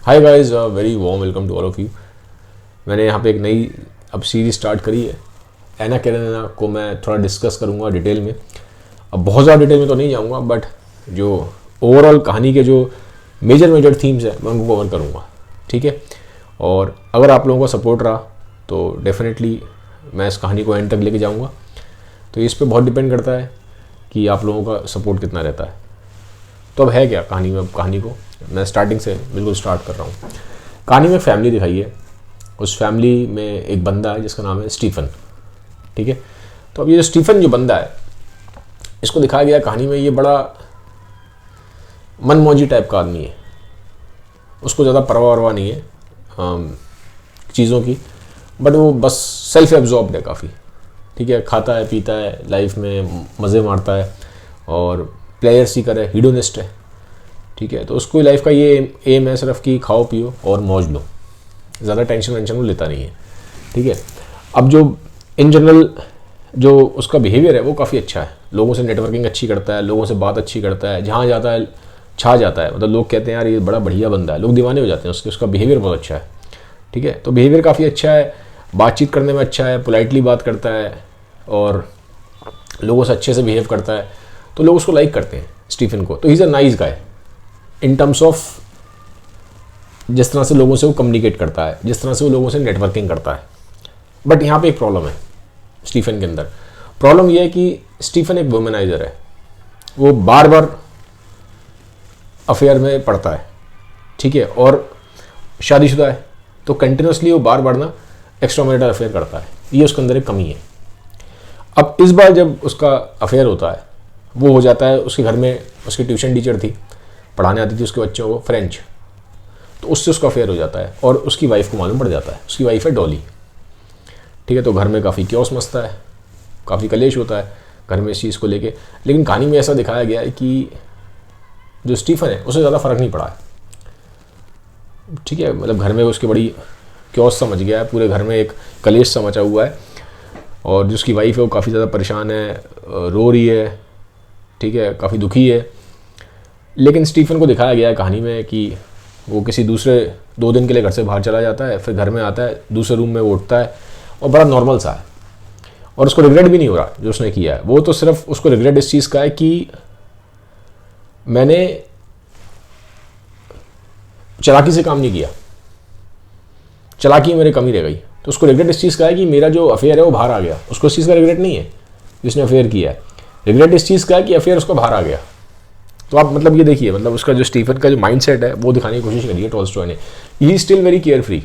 Hi guys, very warm welcome to all of you. मैंने यहाँ पे एक नई अब सीरीज स्टार्ट करी है। एना कैरेना को मैं थोड़ा डिस्कस करूँगा डिटेल में। अब बहुत ज़्यादा डिटेल में तो नहीं जाऊँगा, बट जो ओवरऑल कहानी के जो मेजर थीम्स हैं मैं उनको कवर करूँगा, ठीक है। और अगर आप लोगों का सपोर्ट रहा तो डेफिनेटली मैं इस कहानी को एंड तक लेके जाऊँगा। तो इस पर बहुत डिपेंड करता है कि आप लोगों का सपोर्ट कितना रहता है। तो अब है क्या कहानी में, अब कहानी को मैं स्टार्टिंग से बिल्कुल स्टार्ट कर रहा हूँ। कहानी में फैमिली दिखाई है। उस फैमिली में एक बंदा है जिसका नाम है स्टीफन, ठीक है। तो अब ये स्टीफन जो बंदा है, इसको दिखाया गया कहानी में, ये बड़ा मनमौजी टाइप का आदमी है। उसको ज़्यादा परवाह वरवाह नहीं है चीज़ों की, बट वो बस सेल्फ एब्जॉर्ब्ड है काफ़ी, ठीक है। खाता है, पीता है, लाइफ में मज़े मारता है और प्लेयर सीकर है, हीडोनिस्ट है, ठीक है। तो उसको लाइफ का ये एम है सिर्फ कि खाओ पियो और मौज लो, ज़्यादा टेंशन वेंशन वो लेता नहीं है, ठीक है। अब जो इन जनरल जो उसका बिहेवियर है वो काफ़ी अच्छा है। लोगों से नेटवर्किंग अच्छी करता है, लोगों से बात अच्छी करता है, जहाँ जाता है छा जाता है। मतलब लोग कहते हैं यार ये बड़ा बढ़िया बंदा है, लोग दीवाने हो जाते हैं उसका बिहेवियर बहुत अच्छा है, ठीक है। तो बिहेवियर काफ़ी अच्छा है, बातचीत करने में अच्छा है, पोलाइटली बात करता है और लोगों से अच्छे से बिहेव करता है। तो लोग उसको लाइक करते हैं स्टीफन को। तो he is a nice guy in terms of जिस तरह से लोगों से वो कम्युनिकेट करता है, जिस तरह से वो लोगों से नेटवर्किंग करता है। बट यहाँ पे एक प्रॉब्लम है स्टीफन के अंदर। प्रॉब्लम ये है कि स्टीफन एक वुमेनाइजर है। वो बार बार अफेयर में पड़ता है, ठीक है, और शादीशुदा है। तो कंटिन्यूसली वो बार बार ना एक्स्ट्रा मैरिटल अफेयर करता है। ये उसके अंदर एक कमी है। अब इस बार जब उसका अफेयर होता है, वो हो जाता है उसके घर में। उसकी ट्यूशन टीचर थी, पढ़ाने आती थी उसके बच्चों को फ्रेंच। तो उससे उसका अफेयर हो जाता है और उसकी वाइफ को मालूम पड़ जाता है। उसकी वाइफ है डॉली, ठीक है। तो घर में काफ़ी क्योस मचता है, काफ़ी कलेश होता है घर में इस चीज़ को लेके। लेकिन कहानी में ऐसा दिखाया गया है कि जो स्टीफन है उसे ज़्यादा फ़र्क नहीं पड़ा है, ठीक है। मतलब घर में उसकी बड़ी क्योस सा मच गया है, पूरे घर में एक कलेश सा मचा हुआ है। और जो उसकी वाइफ है वो काफ़ी ज़्यादा परेशान है, रो रही है, ठीक है, काफ़ी दुखी है। लेकिन स्टीफन को दिखाया गया है कहानी में कि वो किसी दूसरे 2 दिन के लिए घर से बाहर चला जाता है, फिर घर में आता है, दूसरे रूम में वो उठता है और बड़ा नॉर्मल सा है। और उसको रिग्रेट भी नहीं हो रहा जो उसने किया है। वो तो सिर्फ उसको रिग्रेट इस चीज़ का है कि मैंने चालाकी से काम नहीं किया, चालाकी मेरी कमी रह गई। तो उसको रिग्रेट इस चीज़ का है कि मेरा जो अफेयर है वो बाहर आ गया। उसको इस चीज़ का रिग्रेट नहीं है जिसने अफेयर किया है, रिग्रेट इस चीज़ का है कि अफेयर उसको बाहर आ गया। तो आप मतलब ये देखिए, मतलब उसका जो स्टीफन का जो माइंडसेट है वो दिखाने की कोशिश करी है टॉल्स्टॉय ने। He is still very care free.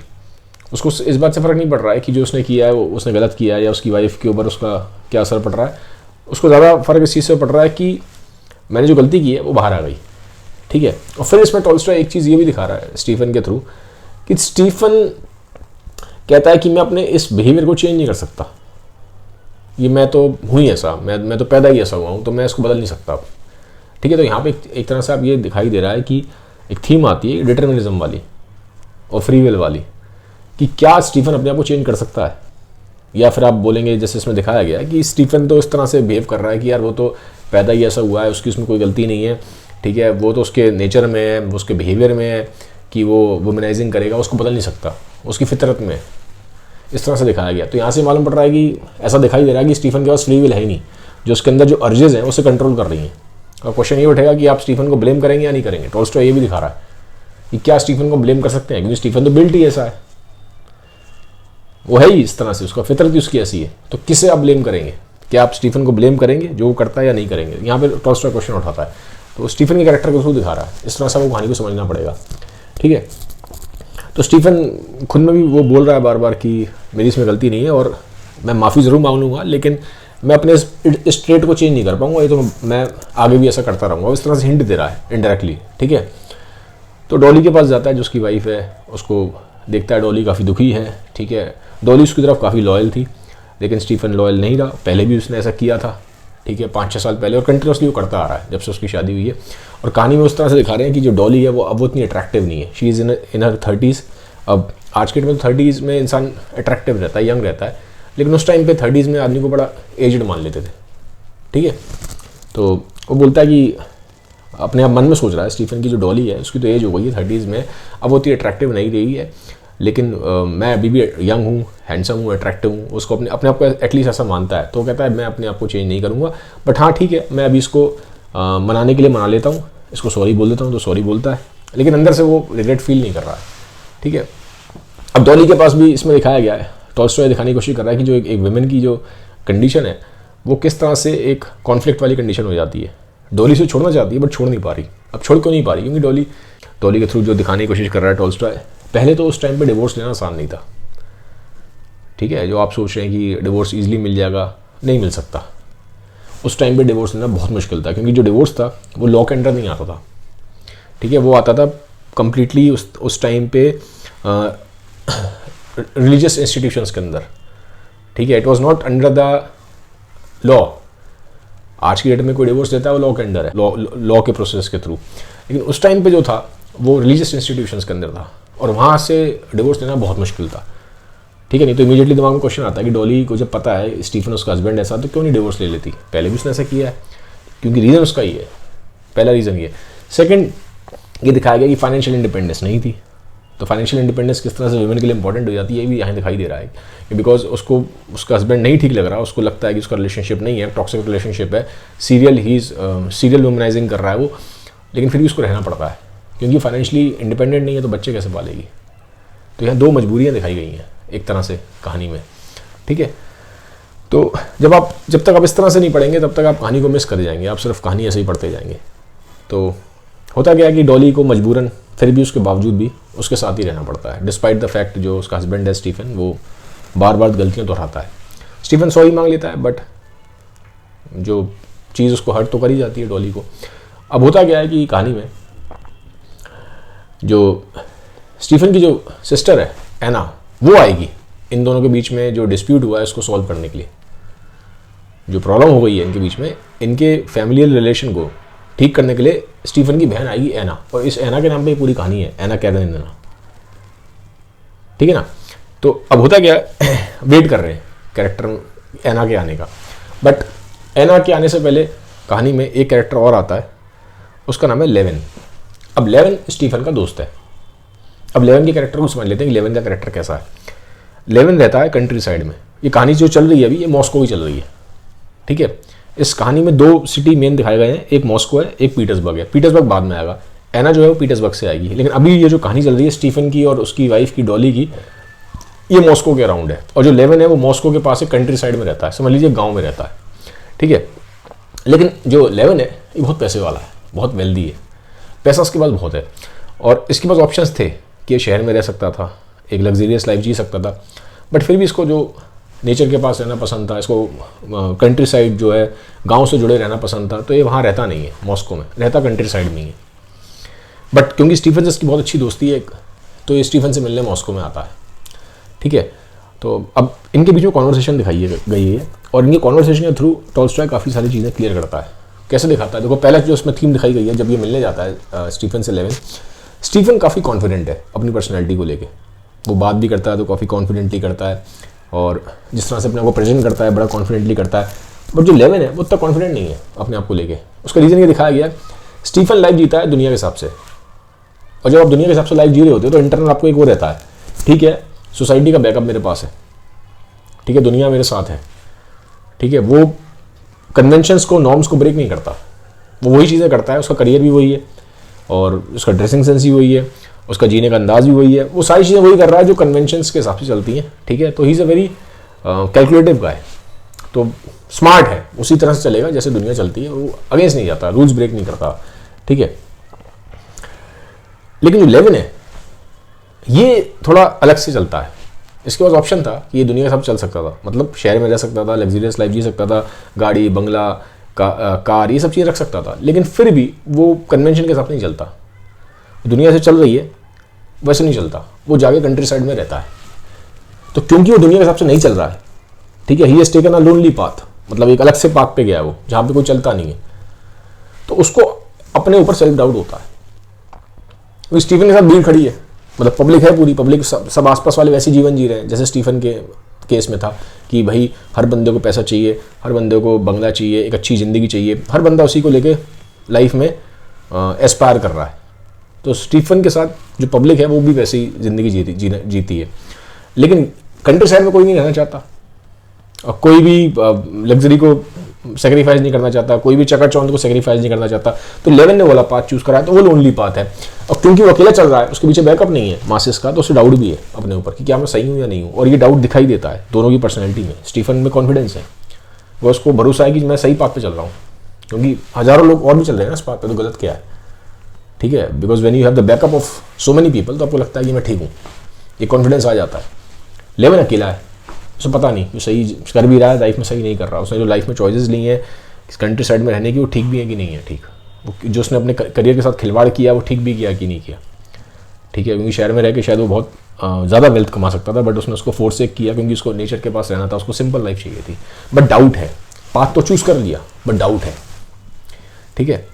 उसको इस बात से फ़र्क नहीं पड़ रहा है कि जो उसने किया है वो उसने गलत किया है या उसकी वाइफ के ऊपर उसका क्या असर पड़ रहा है। उसको ज़्यादा फ़र्क इस चीज़ से पड़ रहा है कि मैंने जो गलती की है वो बाहर आ गई, ठीक है। और फिर इसमें टॉल्स्टॉय एक चीज़ ये भी दिखा रहा है स्टीफन के थ्रू कि स्टीफन कहता है कि मैं अपने इस बिहेवियर को चेंज नहीं कर सकता। ये मैं तो हूँ ही ऐसा, मैं तो पैदा ही ऐसा हुआ हूँ, तो मैं इसको बदल नहीं सकता, ठीक है। तो यहाँ पे एक तरह से आप ये दिखाई दे रहा है कि एक थीम आती है डिटर्मिनिज्म वाली और फ्री विल वाली, कि क्या स्टीफन अपने आप को चेंज कर सकता है। या फिर आप बोलेंगे जैसे इसमें दिखाया गया है कि स्टीफन तो इस तरह से बिहेव कर रहा है कि यार वो तो पैदा ही ऐसा हुआ है, उसकी उसमें कोई गलती नहीं है, ठीक है। वो तो उसके नेचर में है, उसके बिहेवियर में है कि वो वुमेनाइजिंग करेगा, उसको बदल नहीं सकता, उसकी फितरत में। इस तरह से दिखाया गया। तो यहाँ से मालूम पड़ रहा है कि ऐसा दिखाई दे रहा है कि स्टीफन के पास फ्री विल है ही नहीं, जो उसके अंदर जो अर्जेज हैं उसे कंट्रोल कर रही हैं। और क्वेश्चन ये उठेगा कि आप स्टीफन को ब्लेम करेंगे या नहीं करेंगे। टॉल्स्टॉय ये भी दिखा रहा है कि क्या स्टीफन को ब्लेम कर सकते हैं, क्योंकि स्टीफन तो बिल्ट ही ऐसा है, वो है ही इस तरह से, उसका फितरत ही उसकी ऐसी है। तो किसे आप ब्लेम करेंगे? क्या आप स्टीफन को ब्लेम करेंगे जो वो करता है या नहीं करेंगे? यहाँ पे टॉल्स्टॉय क्वेश्चन उठाता है। तो स्टीफन के कैरेक्टर को उसको दिखा रहा है, इस तरह से वो कहानी को समझना पड़ेगा, ठीक है। तो स्टीफन खुद में भी वो बोल रहा है बार बार कि मेरी इसमें गलती नहीं है और मैं माफ़ी ज़रूर मांग लूँगा, लेकिन मैं अपने इस ट्रेट को चेंज नहीं कर पाऊंगा, ये तो मैं आगे भी ऐसा करता रहूँगा। इस तरह से हिंट दे रहा है इनडायरेक्टली, ठीक है। तो डॉली के पास जाता है जो उसकी वाइफ है, उसको देखता है डॉली काफ़ी दुखी है, ठीक है। डॉली उसकी तरफ काफ़ी लॉयल थी, लेकिन स्टीफन लॉयल नहीं रहा। पहले भी उसने ऐसा किया था, ठीक है, 5-6 साल पहले, और कंटिन्यूसली वो करता आ रहा है जब से उसकी शादी हुई है। और कहानी में उस तरह से दिखा रहे हैं कि जो डॉली है वो अब वो इतनी अट्रैक्टिव नहीं है। She is in her 30s। अब आज के टाइम में 30s में इंसान अट्रैक्टिव रहता है, यंग रहता है, लेकिन उस टाइम पे 30s में आदमी को बड़ा एजड मान लेते थे, ठीक है। तो वो बोलता है कि अपने आप मन में सोच रहा है स्टीफन की जो डॉली है उसकी तो एज हो गई है 30s में, अब वो इतनी अट्रैक्टिव नहीं रही है, लेकिन मैं अभी भी यंग हूँ, हैंडसम हूँ, अट्रैक्टिव हूँ, उसको अपने अपने आप को एटलीस्ट ऐसा मानता है। तो वो कहता है मैं अपने आप को चेंज नहीं करूँगा, बट हाँ ठीक है मैं अभी इसको मनाने के लिए मना लेता हूँ, इसको सॉरी बोल देता हूँ, तो सॉरी बोलता है, लेकिन अंदर से वो रिग्रेट फील नहीं कर रहा है। ठीक है, अब डॉली के पास भी इसमें दिखाया गया है, टॉल्स्टॉय दिखाने की कोशिश कर रहा है कि जो एक वुमेन की जो कंडीशन है वो किस तरह से एक कॉन्फ्लिक्ट वाली कंडीशन हो जाती है। डॉली से छोड़ना चाहती है बट छोड़ नहीं पा रही। अब छोड़ क्यों नहीं पा रही? क्योंकि डॉली के थ्रू जो दिखाने की कोशिश कर रहा है टॉल्स्टॉय, पहले तो उस टाइम पे डिवोर्स लेना आसान नहीं था। ठीक है, जो आप सोच रहे हैं कि डिवोर्स ईजिली मिल जाएगा, नहीं मिल सकता। उस टाइम पे डिवोर्स लेना बहुत मुश्किल था, क्योंकि जो डिवोर्स था वो लॉ के अंडर नहीं आता था। ठीक है, वो आता था कम्प्लीटली उस टाइम पे रिलीजियस इंस्टीट्यूशंस के अंदर। ठीक है, it was not under the law. आज की डेट में कोई डिवोर्स देता है वो लॉ के अंडर है, लॉ के प्रोसेस के थ्रू, लेकिन उस टाइम पे जो था वो रिलीजियस इंस्टीट्यूशंस के अंदर था, और वहाँ से डिवोर्स लेना बहुत मुश्किल था। ठीक है, नहीं तो इमीडिएटली दिमाग में क्वेश्चन आता है कि डॉली को जब पता है स्टीफन उसका हस्बैंड ऐसा, तो क्यों नहीं डिवोर्स ले लेती? पहले भी उसने ऐसा किया है, क्योंकि रीज़न उसका ही है। पहला रीज़न ये। सेकंड, ये दिखाया गया कि फाइनेंशियल इंडिपेंडेंस नहीं थी। तो फाइनेंशियल इंडिपेंडेंस किस तरह से वुमेन के लिए इंपॉर्टेंट हो जाती है ये भी यहाँ दिखाई दे रहा है कि बिकॉज उसको उसका हस्बैंड नहीं ठीक लग रहा, उसको लगता है कि उसका रिलेशनशिप नहीं है, टॉक्सिक रिलेशनशिप है, सीरियल वुमनाइजिंग कर रहा है वो, लेकिन फिर भी उसको रहना पड़ता है क्योंकि फाइनेंशियली इंडिपेंडेंट नहीं है, तो बच्चे कैसे पालेगी? तो यहाँ दो मजबूरियाँ दिखाई गई हैं एक तरह से कहानी में। ठीक है, तो जब तक आप इस तरह से नहीं पढ़ेंगे तब तक आप कहानी को मिस कर जाएंगे, आप सिर्फ कहानी ऐसे ही पढ़ते जाएंगे। तो होता क्या है कि डॉली को मजबूरन फिर भी उसके बावजूद भी उसके साथ ही रहना पड़ता है, डिस्पाइट द फैक्ट जो उसका हस्बैंड है स्टीफन वो बार बार गलतियां दोहराता है। स्टीफन सॉरी मांग लेता है, बट जो चीज़ उसको हर्ट तो कर ही जाती है डॉली को। अब होता क्या है कि कहानी में जो स्टीफन की जो सिस्टर है एना, वो आएगी इन दोनों के बीच में जो डिस्प्यूट हुआ है उसको सॉल्व करने के लिए। जो प्रॉब्लम हो गई है इनके बीच में, इनके फैमिलियल रिलेशन को ठीक करने के लिए स्टीफन की बहन आएगी एना, और इस एना के नाम पे पूरी कहानी है, एना कैरेनिना। ठीक है ना? तो अब होता क्या वेट कर रहे हैं कैरेक्टर एना के आने का, बट एना के आने से पहले कहानी में एक कैरेक्टर और आता है, उसका नाम है लेविन। अब लेविन स्टीफन का दोस्त है। अब लेविन के कैरेक्टर को समझ लेते हैं कि लेविन का कैरेक्टर कैसा है। लेविन रहता है कंट्री साइड में। ये कहानी जो चल रही है अभी, ये मॉस्को की चल रही है। ठीक है, इस कहानी में दो सिटी मेन दिखाए गए हैं, एक मॉस्को है, एक पीटर्सबर्ग है। पीटर्सबर्ग बाद में आएगा, एना जो है वो पीटर्सबर्ग से आएगी, लेकिन अभी ये जो कहानी चल रही है स्टीफन की और उसकी वाइफ की डॉली की, ये मॉस्को के अराउंड है। और जो लेविन है वो मॉस्को के पास एक कंट्री साइड में रहता है, समझ लीजिए गाँव में रहता है। ठीक है, लेकिन जो लेविन है ये बहुत पैसे वाला है, बहुत वेल्दी है, पैसा उसके पास बहुत है, और इसके पास ऑप्शंस थे कि ये शहर में रह सकता था, एक लग्जरियस लाइफ जी सकता था, बट फिर भी इसको जो नेचर के पास रहना पसंद था, इसको कंट्री साइड जो है गांव से जुड़े रहना पसंद था, तो ये वहाँ रहता नहीं है, मॉस्को में रहता कंट्री साइड में ही है। बट क्योंकि स्टीफन से इसकी बहुत अच्छी दोस्ती है, तो ये स्टीफन से मिलने मॉस्को में आता है। ठीक है, तो अब इनके बीच में कॉन्वर्सेशन दिखाई गई है, और इनके कॉन्वर्सेशन के थ्रू टॉल्स्टॉय काफ़ी सारी चीज़ें क्लियर करता है। कैसे दिखाता है? देखो, पहला जो उसमें थीम दिखाई गई है, जब ये मिलने जाता है स्टीफन से लेविन, स्टीफन काफ़ी कॉन्फिडेंट है अपनी पर्सनैलिटी को लेके, वो बात भी करता है तो काफ़ी कॉन्फिडेंटली करता है, और जिस तरह से अपने आप को प्रेजेंट करता है बड़ा कॉन्फिडेंटली करता है। बट जो लेविन है वो उतना कॉन्फिडेंट नहीं है अपने आप को लेके। उसका रीज़न ये दिखाया गया, स्टीफन लाइफ जीता है दुनिया के हिसाब से, और जब आप दुनिया के हिसाब से लाइफ जी रहे होते हो तो इंटरनल आपको एक वो रहता है, ठीक है सोसाइटी का बैकअप मेरे पास है, ठीक है दुनिया मेरे साथ है, ठीक है, वो कन्वेंशंस को, नॉर्म्स को ब्रेक नहीं करता, वो वही चीज़ें करता है, उसका करियर भी वही है, और उसका ड्रेसिंग सेंस भी वही है, उसका जीने का अंदाज भी वही है, वो सारी चीज़ें वही कर रहा है जो कन्वेंशंस के हिसाब से चलती हैं। ठीक है, तो he is a very calculative guy, तो स्मार्ट है, उसी तरह से चलेगा जैसे दुनिया चलती है, वो अगेंस्ट नहीं जाता, रूल्स ब्रेक नहीं करता। ठीक है, लेकिन जो लेविन है ये थोड़ा अलग से चलता है। इसके पास ऑप्शन था कि ये दुनिया के हिसाब से चल सकता था, मतलब शहर में रह सकता था, लग्जरियस लाइफ जी सकता था, गाड़ी बंगला कार ये सब चीज़ें रख सकता था, लेकिन फिर भी वो कन्वेंशन के हिसाब से नहीं चलता। दुनिया से चल रही है वैसे नहीं चलता, वो जाके कंट्री साइड में रहता है। तो क्योंकि वो दुनिया के हिसाब से नहीं चल रहा है, ठीक है, he has taken a lonely path, मतलब एक अलग से पाथ पे गया है वो, जहाँ पे कोई चलता नहीं है, तो उसको अपने ऊपर सेल्फ डाउट होता है। तो स्टीफन के साथ भीड़ खड़ी है, मतलब पब्लिक है, पूरी पब्लिक, सब आसपास वाले वैसे जीवन जी रहे हैं जैसे स्टीफन के केस में था कि भाई हर बंदे को पैसा चाहिए, हर बंदे को बंगला चाहिए, एक अच्छी ज़िंदगी चाहिए, हर बंदा उसी को लेके लाइफ में एस्पायर कर रहा है। तो स्टीफन के साथ जो पब्लिक है वो भी वैसी ही ज़िंदगी जीती है। लेकिन कंट्री साइड में कोई नहीं रहना चाहता और कोई भी लग्जरी को सेक्रीफाइस नहीं करना चाहता, कोई भी चकाचौंध को सेक्रीफाइस नहीं करना चाहता। तो लेवन ने वाला पाथ चूज करा है, तो वो लोनली पाथ है। और क्योंकि वो अकेला चल रहा है, उसके पीछे बैकअप नहीं है मासेस का, तो उसे डाउट भी है अपने ऊपर कि क्या मैं सही हूँ या नहीं हूँ। और ये डाउट दिखाई देता है दोनों की पर्सनैलिटी में। स्टीफन में कॉन्फिडेंस है, वो उसको भरोसा है कि मैं सही पाथ पे चल रहा हूँ, क्योंकि हज़ारों लोग और भी चल रहे हैं ना इस पाथ पे, तो गलत क्या है। ठीक है, because when you have the backup of so many people, तो आपको लगता है कि मैं ठीक हूँ, ये कॉन्फिडेंस आ जाता है। लेवन अकेला है, उसे पता नहीं वो सही कर भी रहा है, लाइफ में सही नहीं कर रहा। उसने जो लाइफ में चॉइसेस ली हैं इस कंट्री साइड में रहने की, वो ठीक भी है कि नहीं है ठीक, वो जो उसने अपने करियर के साथ खिलवाड़ किया वो ठीक भी किया कि नहीं किया। ठीक है, क्योंकि शहर में रह के शायद वो बहुत ज़्यादा वेल्थ कमा सकता था, बट उसने उसको फोर्स से किया क्योंकि उसको नेचर के पास रहना था, उसको सिंपल लाइफ चाहिए थी। बट डाउट है, पाथ तो चूज़ कर लिया बट डाउट है। ठीक है,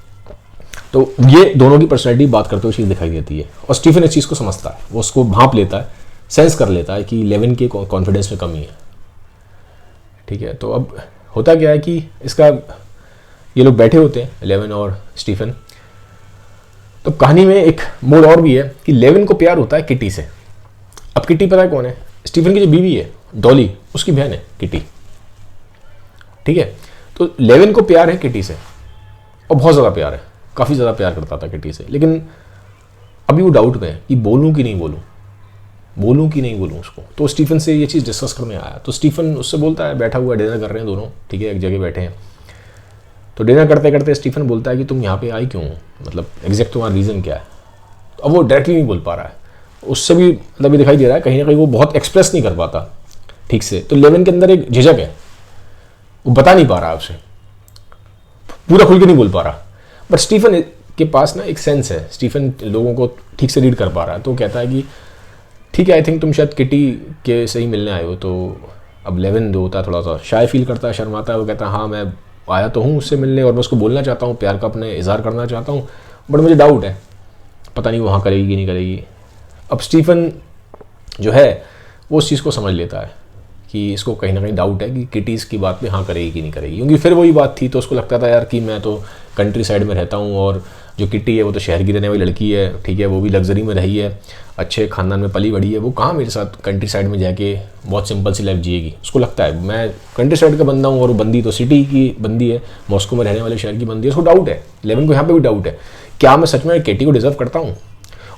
तो ये दोनों की पर्सनैलिटी बात करते हुए चीज़ दिखाई देती है। और स्टीफन इस चीज़ को समझता है, वो उसको भांप लेता है, सेंस कर लेता है कि लेवन के कॉन्फिडेंस में कमी है। ठीक है, तो अब होता क्या है कि इसका ये लोग बैठे होते हैं लेवन और स्टीफन। तो कहानी में एक मोड़ और भी है कि लेवन को प्यार होता है किटी से। अब किटी पता है कौन है? स्टीफन की जो बीवी है डॉली, उसकी बहन है किटी। ठीक है, तो लेवन को प्यार है किटी से और बहुत ज़्यादा प्यार है, काफ़ी ज़्यादा प्यार करता था किटी से। लेकिन अभी वो डाउट में है कि बोलूँ कि नहीं बोलूँ कि नहीं बोलूँ उसको। तो स्टीफन से ये चीज़ डिस्कस करने आया। तो स्टीफन उससे बोलता है, बैठा हुआ डिनर कर रहे हैं दोनों, ठीक है, एक जगह बैठे हैं। तो डिनर करते करते स्टीफन बोलता है कि तुम यहाँ पे आई क्यों, मतलब एग्जैक्ट तुम्हारा रीज़न क्या है। तो अब वो डायरेक्टली नहीं बोल पा रहा है, उससे भी मतलब ये दिखाई दे रहा है कहीं ना कहीं वो बहुत एक्सप्रेस नहीं कर पाता ठीक से। तो लेवन के अंदर एक झिझक है, वो बता नहीं पा रहा उससे, पूरा खुल के नहीं बोल पा रहा। बट स्टीफन के पास ना एक सेंस है, स्टीफन लोगों को ठीक से रीड कर पा रहा है। तो कहता है कि ठीक है, आई थिंक तुम शायद किटी के से ही मिलने आए हो। तो अब लेवन जो होता है थोड़ा सा शाय फील करता है, शर्माता है। वो कहता है हाँ मैं आया तो हूँ उससे मिलने और मैं उसको बोलना चाहता हूँ, प्यार का अपने इजहार करना चाहता हूँ, बट मुझे डाउट है, पता नहीं वो हाँ करेगी कि नहीं करेगी। अब स्टीफन जो है वो उस चीज़ को समझ लेता है कि इसको कहीं ना कहीं डाउट है कि किटीज़ की बात पे हाँ करेगी कि नहीं करेगी, क्योंकि फिर वही बात थी। तो उसको लगता था यार कि मैं तो कंट्री साइड में रहता हूँ और जो किटी है वो तो शहर की रहने वाली लड़की है, ठीक है, वो भी लग्जरी में रही है, अच्छे खानदान में पली बड़ी है, वो कहाँ मेरे साथ कंट्री साइड में जाके बहुत सिंपल सी लाइफ जिएगी। उसको लगता है मैं कंट्री साइड का बंदा हूँ और वो बंदी तो सिटी की बंदी है, मॉस्को में रहने वाले शहर की बंदी है। उसको डाउट है, लेवन को यहाँ पे भी डाउट है, क्या मैं सच में किटी को डिजर्व करता हूँ।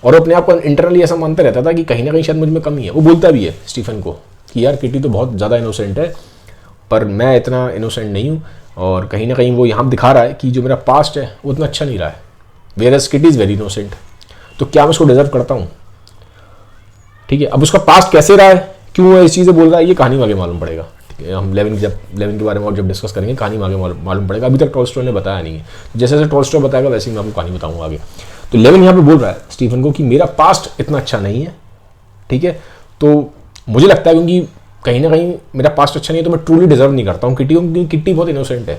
और अपने आप को इंटरनली ऐसा मानता रहता था कि कहीं ना कहीं शायद मुझ में कमी है। वो बोलता भी है स्टीफन को कि यार किटी तो बहुत ज़्यादा इनोसेंट है, पर मैं इतना इनोसेंट नहीं हूँ। और कहीं ना कहीं वो यहाँ दिखा रहा है कि जो मेरा पास्ट है वो उतना अच्छा नहीं रहा है, whereas kitty is very innocent. तो क्या मैं उसको डिजर्व करता हूँ। ठीक है, अब उसका पास्ट कैसे रहा है, क्यों ये चीज़ें बोल रहा है, ये कहानी में आगे मालूम पड़ेगा। ठीक है, हम लेवन के बारे में और जब डिस्कस करेंगे कहानी में आगे मालूम पड़ेगा। अभी तक टॉलस्टॉय ने बताया नहीं है, जैसे जैसे टॉलस्टॉय बताएगा वैसे ही मैं आपको कहानी बताऊँगा आगे। तो लेवन यहाँ पे बोल रहा है स्टीफन को कि मेरा पास्ट इतना अच्छा नहीं है, ठीक है, तो मुझे लगता है क्योंकि कहीं ना कहीं मेरा पास्ट अच्छा नहीं है तो मैं ट्रूली डिजर्व नहीं करता हूँ किटी को, क्योंकि किटी बहुत इनोसेंट है।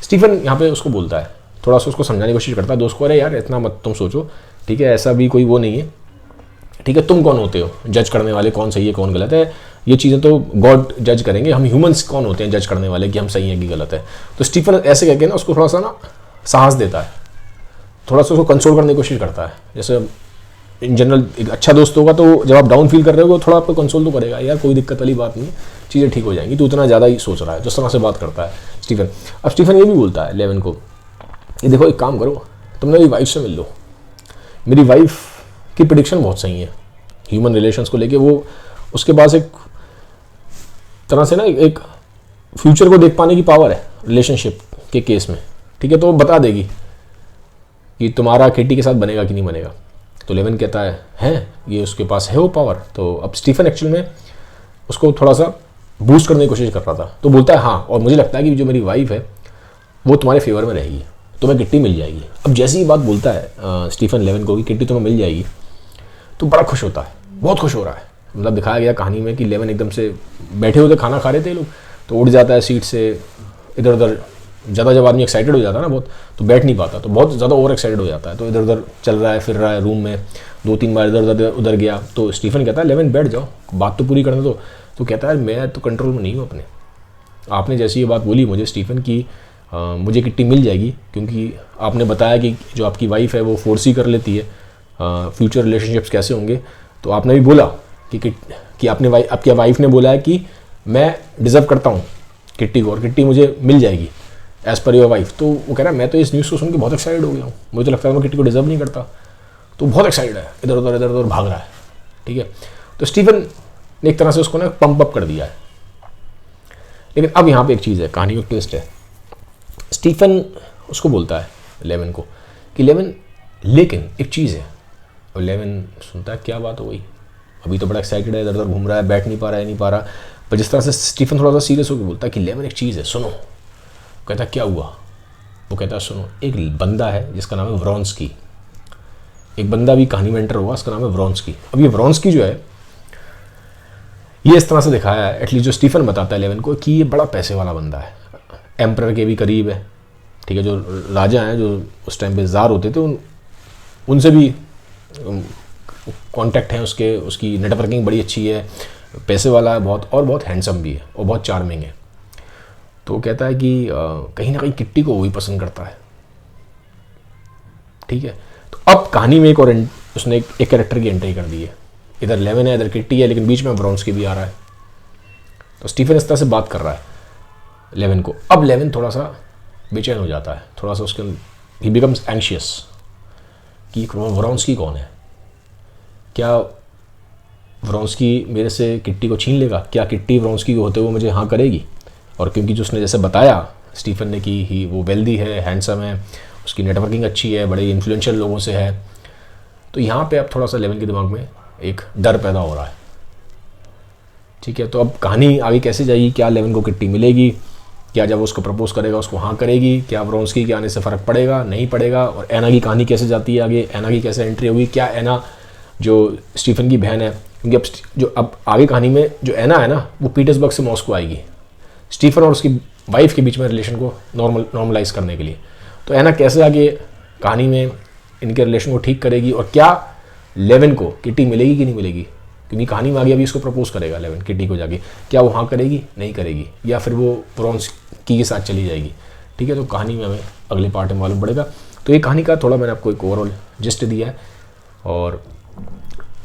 स्टीफन यहाँ पे उसको बोलता है, थोड़ा सा उसको समझाने की कोशिश करता है दोस्त को, अरे यार इतना मत तुम सोचो, ठीक है, ऐसा भी कोई वो नहीं है, ठीक है, तुम कौन होते हो जज करने वाले, कौन सही है कौन गलत है, ये चीज़ें तो गॉड जज करेंगे, हम ह्यूमंस कौन होते हैं जज करने वाले कि हम सही हैं कि गलत है। तो स्टीफन ऐसे कहकर ना उसको थोड़ा सा ना साहस देता है, थोड़ा सा उसको कंसोल करने की कोशिश करता है। जैसे इन जनरल एक अच्छा दोस्त होगा तो जब आप डाउन फील कर रहे हो थोड़ा आपको कंसोल तो करेगा, यार कोई दिक्कत वाली बात नहीं, चीज़ें ठीक हो जाएंगी, तो उतना ज़्यादा ही सोच रहा है, जिस तरह से बात करता है स्टीफन। अब स्टीफन ये भी बोलता है लेवन को, ये देखो एक काम करो, तुम मेरी वाइफ से मिल लो, मेरी वाइफ की प्रेडिक्शन बहुत सही है ह्यूमन रिलेशंस को लेके। वो उसके पास एक तरह से ना एक फ्यूचर को देख पाने की पावर है रिलेशनशिप के केस में, ठीक है, तो वो बता देगी कि तुम्हारा किटी के साथ बनेगा कि नहीं बनेगा। तो लेवन कहता है ये उसके पास है वो पावर। तो अब स्टीफन एक्चुअल में उसको थोड़ा सा बूस्ट करने की कोशिश कर रहा था, तो बोलता है हाँ, और मुझे लगता है कि जो मेरी वाइफ है वो तुम्हारे फेवर में रहेगी, तुम्हें किट्टी मिल जाएगी। अब जैसी ही बात बोलता है स्टीफन लेवन को कि किट्टी तुम्हें मिल जाएगी, तो बड़ा खुश होता है, बहुत खुश हो रहा है। मतलब दिखाया गया कहानी में कि लेवन एकदम से बैठे होते खाना खा रहे थे लोग, तो उठ जाता है सीट से इधर उधर, ज़्यादा जब आदमी एक्साइटेड हो जाता है ना बहुत, तो बैठ नहीं पाता, तो बहुत ज़्यादा ओवर एक्साइटेड हो जाता है, तो इधर उधर चल रहा है, फिर रहा है रूम में, 2-3 बार इधर उधर गया। तो स्टीफन कहता है लेवन बैठ जाओ, बात तो पूरी करने दो। तो कहता है मैं तो कंट्रोल में नहीं हूँ अपने, आपने जैसी ये बात बोली मुझे स्टीफन की मुझे किट्टी मिल जाएगी, क्योंकि आपने बताया कि जो आपकी वाइफ है वो फोर्स ही कर लेती है, फ्यूचर रिलेशनशिप्स कैसे होंगे। तो आपने भी बोला कि आपकी वाइफ ने बोला है कि मैं डिज़र्व करता हूँ किट्टी को और किट्टी मुझे मिल जाएगी एज़ पर योर वाइफ। तो वो कह रहा है मैं तो इस न्यूज़ को सुन के बहुत एक्साइटेड हो गया हूँ, मुझे तो लगता है मैं किट्टी को डिज़र्व नहीं करता। तो बहुत एक्साइटेड है, इधर उधर भाग रहा है। ठीक है, तो स्टीफन ने एक तरह से उसको ना पंप अप कर दिया है। लेकिन अब यहाँ पे एक चीज़ है, कहानी का ट्विस्ट है। स्टीफन उसको बोलता है लेवन को कि लेवन लेकिन एक चीज़ है, और लेवन सुनता है क्या बात हो गई, अभी तो बड़ा एक्साइटेड है, इधर उधर घूम रहा है, बैठ नहीं पा रहा। पर जिस तरह से स्टीफन थोड़ा सा सीरियस होकर बोलता है कि लेवन एक चीज़ है सुनो। कहता क्या हुआ? वो कहता है सुनो, एक बंदा है जिसका नाम है व्रॉन्स्की, एक बंदा भी कहानी में एंटर हुआ, उसका नाम है व्रॉन्स्की। अब ये व्रॉन्स्की जो है ये इस तरह से दिखाया है, एटलीस्ट जो स्टीफन बताता है लेवन को, कि ये बड़ा पैसे वाला बंदा है, एम्परर के भी करीब है। ठीक है, जो राजा हैं जो उस टाइम पे जार होते थे उनसे भी कांटेक्ट है उसकी नेटवर्किंग बड़ी अच्छी है, पैसे वाला है बहुत, और बहुत हैंडसम भी है और बहुत चार्मिंग है। तो वो कहता है कि कहीं ना कहीं किट्टी को वही पसंद करता है। ठीक है, तो अब कहानी में एक और उसने एक कैरेक्टर की एंट्री कर दी है, इधर लेवन है इधर किट्टी है, लेकिन बीच में व्रॉन्स्की भी आ रहा है। तो स्टीफन इस तरह से बात कर रहा है लेवन को। अब लेवन थोड़ा सा बेचैन हो जाता है, थोड़ा सा उसके ही बिकम्स एंशियस कि व्रॉन्स्की कौन है, क्या व्रॉन्स्की मेरे से किट्टी को छीन लेगा, क्या किट्टी व्रॉन्स्की को होते हुए मुझे हाँ करेगी। और क्योंकि जो उसने जैसे बताया स्टीफन ने कि वो वेल्दी है, हैंडसम है, उसकी नेटवर्किंग अच्छी है, बड़े इन्फ्लुएंशियल लोगों से है, तो यहाँ पे अब थोड़ा सा लेवन के दिमाग में एक डर पैदा हो रहा है। ठीक है, तो अब कहानी आगे कैसे जाएगी, क्या लेवन को किट्टी मिलेगी, क्या जब उसको प्रपोज करेगा उसको हाँ करेगी, क्या व्रॉन्स्की के आने से फ़र्क पड़ेगा नहीं पड़ेगा, और एना की कहानी कैसे जाती है आगे, एना की कैसे एंट्री होगी, क्या एना जो स्टीफन की बहन है, क्योंकि अब आगे कहानी में जो एना है ना वो पीटर्सबर्ग से मॉस्को आएगी स्टीफन और उसकी वाइफ के बीच में रिलेशन को नॉर्मलाइज करने के लिए। तो एना कैसे आगे कहानी में इनके रिलेशन को ठीक करेगी, और क्या लेवन को किट्टी मिलेगी कि नहीं मिलेगी, क्योंकि कहानी में आगे अभी उसको प्रपोज करेगा लेवन किट्टी को जाके, क्या वो हाँ करेगी नहीं करेगी, या फिर वो व्रॉन्स्की के साथ चली जाएगी। ठीक है, तो कहानी में हमें अगले पार्ट में मालूम पड़ेगा। तो ये कहानी का थोड़ा मैंने आपको एक ओवरऑल जिस्ट दिया है, और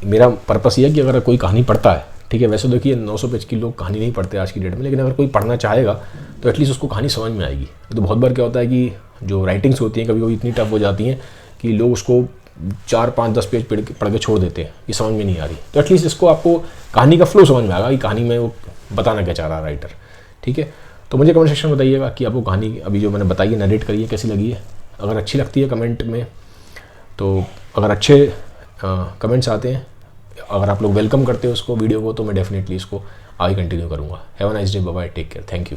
मेरा पर्पस ये है कि अगर कोई कहानी पढ़ता है, ठीक है, वैसे देखिए 900 पेज की लोग कहानी नहीं पढ़ते आज की डेट में, लेकिन अगर कोई पढ़ना चाहेगा तो एटलीस्ट उसको कहानी समझ में आएगी। तो बहुत बार क्या होता है कि जो राइटिंग्स होती हैं कभी कभी इतनी टफ हो जाती हैं कि लोग उसको 4, 5, 10 पेज पढ़ के छोड़ देते हैं, ये समझ में नहीं आ रही। तो एटलीस्ट इसको आपको कहानी का फ्लो समझ में आएगा कि कहानी में वो बताना क्या चाह रहा है राइटर। ठीक है, तो मुझे कमेंट सेक्शन में बताइएगा कि आपको कहानी अभी जो मैंने बताई है नरेट करी है कैसी लगी है। अगर अच्छी लगती है कमेंट में, तो अगर अच्छे कमेंट्स आते हैं, अगर आप लोग वेलकम करते हो उसको वीडियो को, तो मैं डेफिनेटली इसको आगे कंटिन्यू करूँगा। Have a nice day, bye bye, take care, thank you.